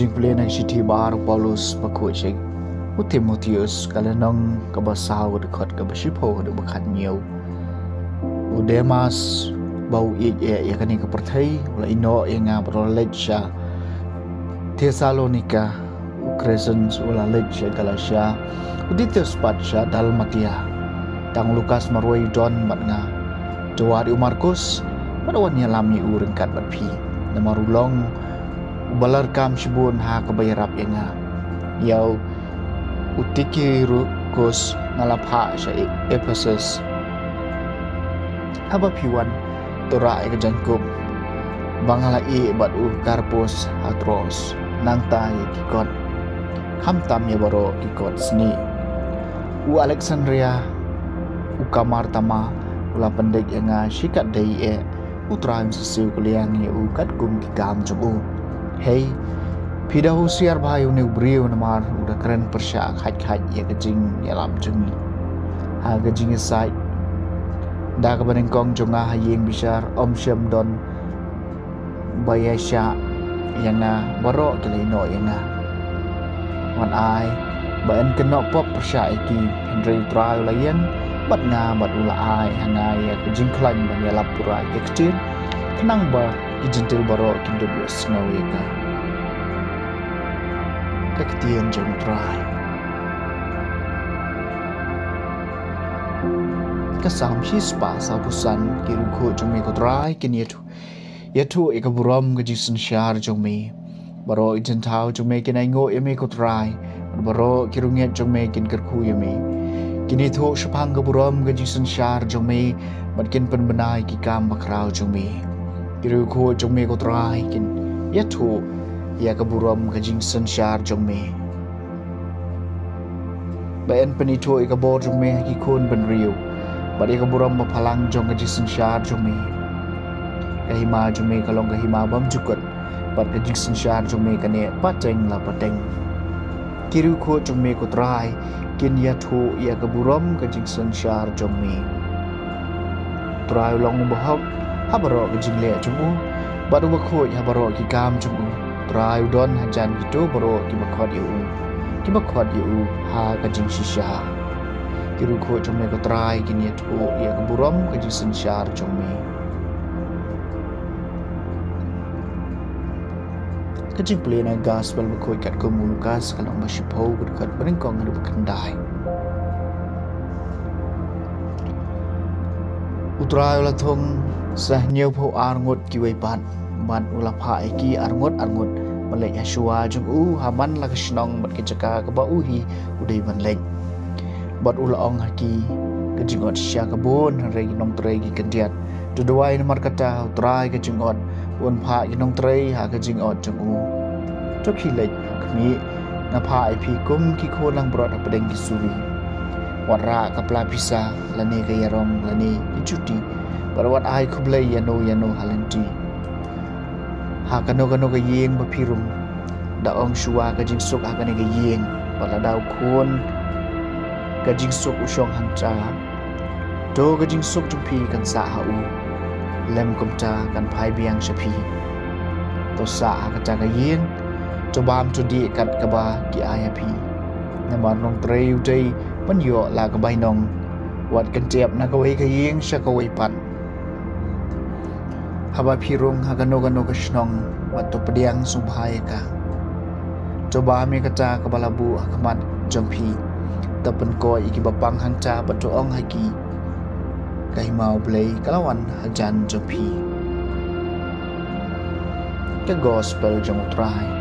kajing pulih nang siti bar Paulus bakujing Timotheus kalenong kabasaw dekat kabasipo de bakat niu Udemas bau ya kani kepertai wala ino nga proleja Thessalonika Crescens wala leja Galatia Titus Patsha Dalmatia tang Lukas marway John matnga jawari Markus padawan niya lami urengkat batpi namarulong ubalar kam sibun ha kabayarap nga yaw utiki rukus ngalapha sa Ephesus haba piwan tora ay kajangkum bangalai bat u Karpus Hatros nang tay kikot kamtam ya baro kikot seni u Alexandria u Kamartama ula pendek nga sikat dai utraim sesiu kuliang ya u kat gum kikam jubu hey pidahu siar bahayu ni brio namar udah keren persyak haj ya kejing ya lam jungi ha kejing sai da ka banengkong jonga hayeng bisar om syam don bayasya yang na baro kelino yang na wan ai baen kenok pop persyak iki Henry Trial layan bat nga bat ula ai hangai ya kejing klan ban ya lapura ke kecil kenang ba ijentil baro kindo bios ngawe ka kaktian jong try kasam hispa sabusan kiruko jong me ko try kinietu yatu ikaburam gajisen syar jong me baro ijentau jong me kinai ngo me ko try baro kirunget jong me kin kerku me kini tho shapang gaburam gajisen syar jong me matkin penbenai ki kam bakrau jong me kiruko jong me ko try kin yatu ya kaburam kajing sensyar jong me bayan penito ikabor jong me kikun ben riu badi kaburam mapalang jong kajing sensyar jong me kahima jong me kalong kahima bam jukut bat kajing sensyar jong me kane pateng la pateng kiru ko jong me ko try kin ya thu ya kaburam kajing sensyar jong me try long bahak habaro kajing le jong u badu bakho ya baro kikam jong u try udon hajan gitu baro kibakhot yu ha kajing shisha kiru ko jome ko try kini tu ya kaburam kajing sensyar jome kajing plena gospel bakoi kat ko Lukas kalau masipau dekat berengkong ada bekendai utrai ulah thong sah nyeu pho arngot kiwai pan ban ulah pha iki arngot malek Yeshua jung haman la kasnong bat kecaka ka ba uhi udai ban lek bat ulah ong haki kejingot sya kabon rei nong trei gi kendiat duduai nomor kata utrai kejingot un pha nong trei ha kejingot jung to khilek kmi na pha ip kum ki kholang brot apdeng ki suwi wara kapla pisa lane ka yarong lane ichuti barawat ai khublai yano halanti ha kano ka yeng ba pirum da ong shua ka jing sok ha ka yeng bala daw khon ka jing sok usong hancha do ka jing sok jumpi kan sa ha u lem kumta kan phai biang shapi to sa ha ka ka yeng to bam to di kat ka ba ki ayapi na marnong trei udai pan yo la ka bai nong wat kan tiap na ka wei ka yeng sha ka wei pan haba pirung hagano ka shnong wato pediang subhai ka coba me kata kabalabu akmat jampi tapen ko iki bapang hangca bato ong haki kai mau blai kalawan hajan jampi ke gospel jong try